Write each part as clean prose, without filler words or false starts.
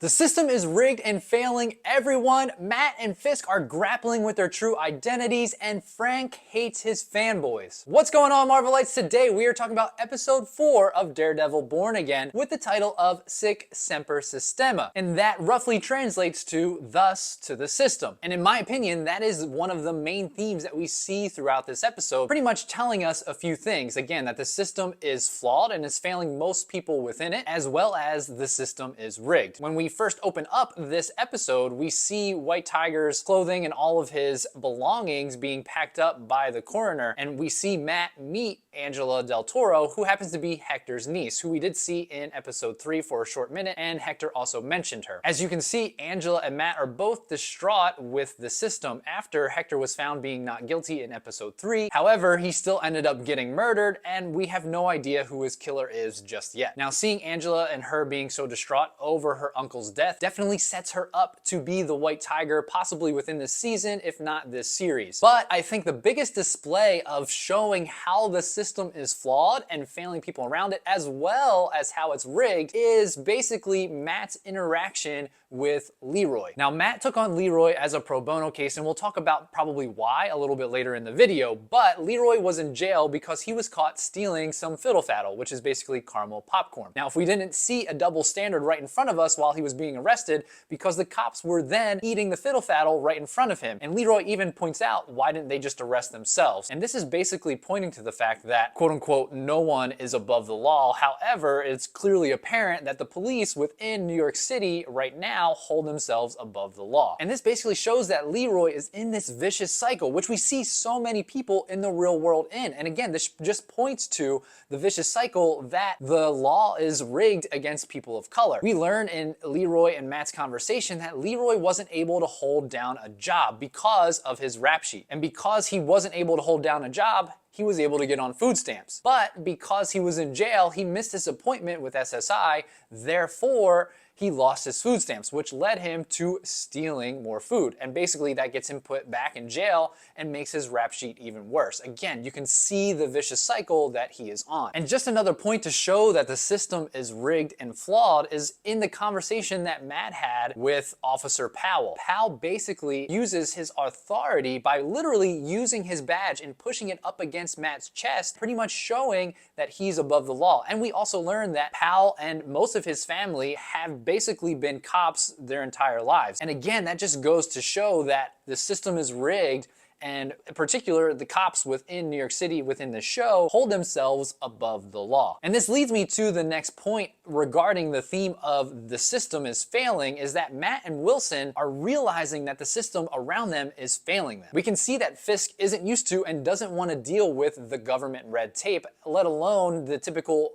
The system is rigged and failing everyone. Matt and Fisk are grappling with their true identities, and Frank hates his fanboys. What's going on, Marvelites? Today we are talking about episode 4 of Daredevil Born Again with the title of Sic Semper Systema, and that roughly translates to thus to the system. And in my opinion, that is one of the main themes that we see throughout this episode, pretty much telling us a few things. Again, that the system is flawed and is failing most people within it, as well as the system is rigged. When we first open up this episode, we see White Tiger's clothing and all of his belongings being packed up by the coroner, and we see Matt meet Angela Del Toro, who happens to be Hector's niece, who we did see in episode 3 for a short minute, and Hector also mentioned her. As you can see, Angela and Matt are both distraught with the system after Hector was found being not guilty in episode 3. However, he still ended up getting murdered, and we have no idea who his killer is just yet. Now, seeing Angela and her being so distraught over her uncle's death definitely sets her up to be the White Tiger, possibly within this season, if not this series. But I think the biggest display of showing how the system is flawed and failing people around it, as well as how it's rigged, is basically Matt's interaction with Leroy. Now, Matt took on Leroy as a pro bono case, and we'll talk about probably why a little bit later in the video, but Leroy was in jail because he was caught stealing some fiddle faddle, which is basically caramel popcorn. Now, if we didn't see a double standard right in front of us while he was being arrested, because the cops were then eating the fiddle faddle right in front of him, and Leroy even points out, why didn't they just arrest themselves? And this is basically pointing to the fact that, quote unquote, no one is above the law. However, it's clearly apparent that the police within New York City right now hold themselves above the law. And this basically shows that Leroy is in this vicious cycle, which we see so many people in the real world in. And again, this just points to the vicious cycle that the law is rigged against people of color. We learn in Leroy and Matt's conversation that Leroy wasn't able to hold down a job because of his rap sheet. And because he wasn't able to hold down a job, he was able to get on food stamps. But because he was in jail, he missed his appointment with SSI, therefore he lost his food stamps, which led him to stealing more food. And basically that gets him put back in jail and makes his rap sheet even worse. Again, you can see the vicious cycle that he is on. And just another point to show that the system is rigged and flawed is in the conversation that Matt had with Officer Powell. Powell basically uses his authority by literally using his badge and pushing it up against Matt's chest, pretty much showing that he's above the law. And we also learn that Powell and most of his family have basically been cops their entire lives. And again, that just goes to show that the system is rigged, and in particular, the cops within New York City within the show hold themselves above the law. And this leads me to the next point regarding the theme of the system is failing, is that Matt and Wilson are realizing that the system around them is failing them. We can see that Fisk isn't used to and doesn't want to deal with the government red tape, let alone the typical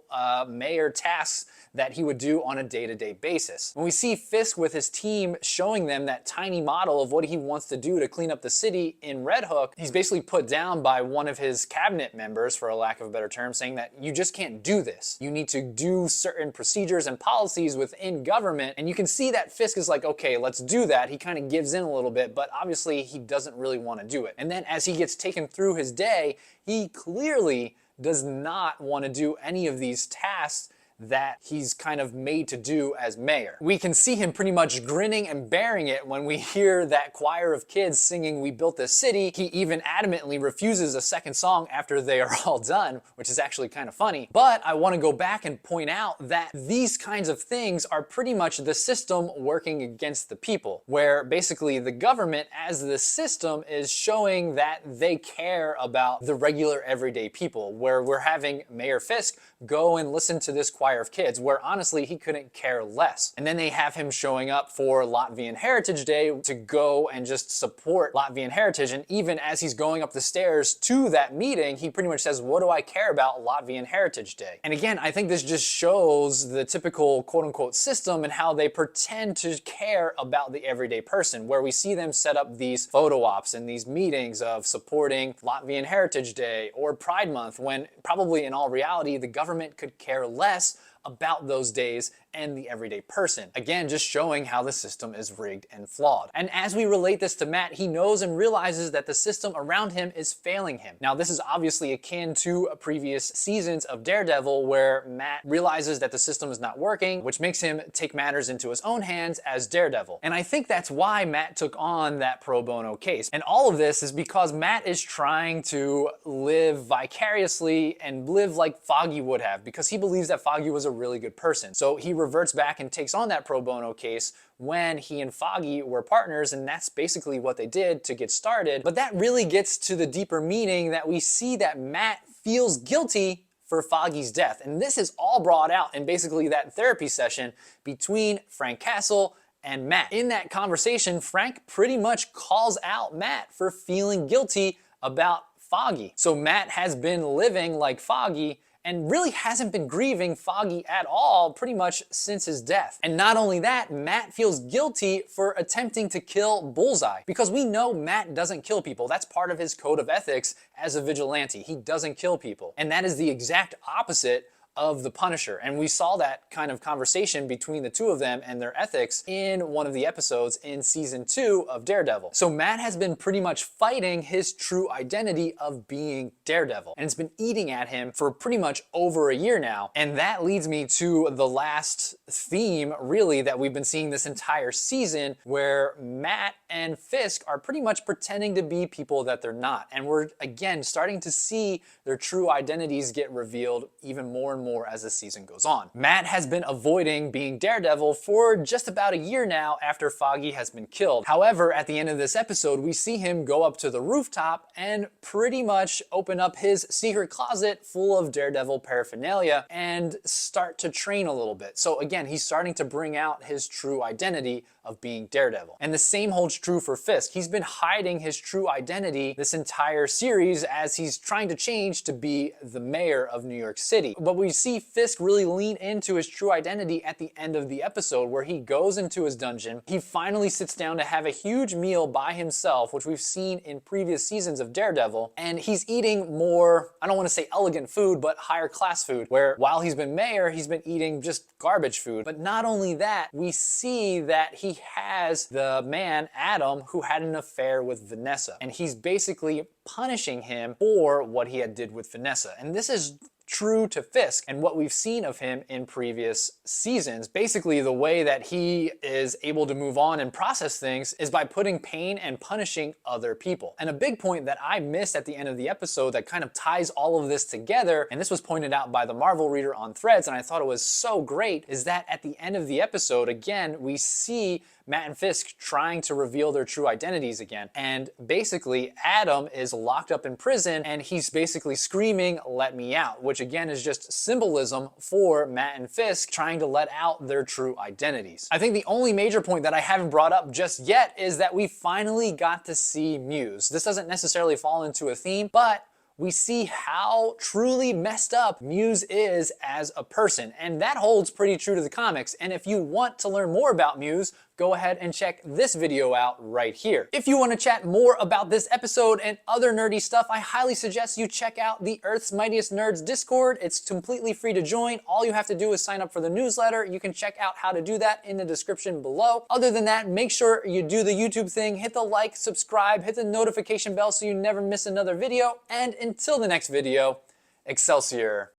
mayor tasks that he would do on a day-to-day basis. When we see Fisk with his team showing them that tiny model of what he wants to do to clean up the city in Red Hook, he's basically put down by one of his cabinet members, for a lack of a better term, saying that you just can't do this. You need to do certain procedures and policies within government, and you can see that Fisk is like, okay, let's do that. He kind of gives in a little bit, but obviously he doesn't really want to do it. And then as he gets taken through his day, he clearly does not want to do any of these tasks that he's kind of made to do as mayor. We can see him pretty much grinning and bearing it when we hear that choir of kids singing "We Built This City." He even adamantly refuses a second song after they are all done, which is actually kind of funny. But I want to go back and point out that these kinds of things are pretty much the system working against the people, where basically the government as the system is showing that they care about the regular everyday people, where we're having Mayor Fisk go and listen to this choir of kids, where honestly he couldn't care less. And then they have him showing up for Latvian Heritage Day to go and just support Latvian heritage, and even as he's going up the stairs to that meeting, he pretty much says, what do I care about Latvian Heritage Day? And again, I think this just shows the typical quote-unquote system and how they pretend to care about the everyday person, where we see them set up these photo ops and these meetings of supporting Latvian Heritage Day or Pride Month, when probably in all reality the government could care less about those days and the everyday person. Again, just showing how the system is rigged and flawed. And as we relate this to Matt, he knows and realizes that the system around him is failing him. Now, this is obviously akin to previous seasons of Daredevil where Matt realizes that the system is not working, which makes him take matters into his own hands as Daredevil. And I think that's why Matt took on that pro bono case. And all of this is because Matt is trying to live vicariously and live like Foggy would have, because he believes that Foggy was a really good person. So he reverts back and takes on that pro bono case when he and Foggy were partners, and that's basically what they did to get started. But that really gets to the deeper meaning that we see that Matt feels guilty for Foggy's death. And this is all brought out in basically that therapy session between Frank Castle and Matt. In that conversation, Frank pretty much calls out Matt for feeling guilty about Foggy. So Matt has been living like Foggy and really hasn't been grieving Foggy at all pretty much since his death. And not only that, Matt feels guilty for attempting to kill Bullseye, because we know Matt doesn't kill people. That's part of his code of ethics as a vigilante. He doesn't kill people. And that is the exact opposite of the Punisher. And we saw that kind of conversation between the two of them and their ethics in one of the episodes in season 2 of Daredevil. So Matt has been pretty much fighting his true identity of being Daredevil, and it's been eating at him for pretty much over a year now. And that leads me to the last theme, really, that we've been seeing this entire season, where Matt and Fisk are pretty much pretending to be people that they're not. And we're, again, starting to see their true identities get revealed even more and more as the season goes on. Matt has been avoiding being Daredevil for just about a year now after Foggy has been killed. However, at the end of this episode, we see him go up to the rooftop and pretty much open up his secret closet full of Daredevil paraphernalia and start to train a little bit. So again, he's starting to bring out his true identity of being Daredevil. And the same holds true for Fisk. He's been hiding his true identity this entire series as he's trying to change to be the mayor of New York City. But we see Fisk really lean into his true identity at the end of the episode, where he goes into his dungeon. He finally sits down to have a huge meal by himself, which we've seen in previous seasons of Daredevil. And he's eating more, I don't want to say elegant food, but higher class food, where while he's been mayor, he's been eating just garbage food. But not only that, we see that he has the man, Adam, who had an affair with Vanessa. And he's basically punishing him for what he had did with Vanessa. And this is true to Fisk and what we've seen of him in previous seasons. Basically, the way that he is able to move on and process things is by putting pain and punishing other people. And a big point that I missed at the end of the episode that kind of ties all of this together, and this was pointed out by the Marvel Reader on Threads, and I thought it was so great, is that at the end of the episode, again, we see Matt and Fisk trying to reveal their true identities again. And basically, Adam is locked up in prison and he's basically screaming, "Let me out," which again is just symbolism for Matt and Fisk trying to let out their true identities. I think the only major point that I haven't brought up just yet is that we finally got to see Muse. This doesn't necessarily fall into a theme, but we see how truly messed up Muse is as a person, and that holds pretty true to the comics. And if you want to learn more about Muse, go ahead and check this video out right here. If you want to chat more about this episode and other nerdy stuff, I highly suggest you check out the Earth's Mightiest Nerds Discord. It's completely free to join. All you have to do is sign up for the newsletter. You can check out how to do that in the description below. Other than that, make sure you do the YouTube thing, hit the like, subscribe, hit the notification bell so you never miss another video. And until the next video, Excelsior.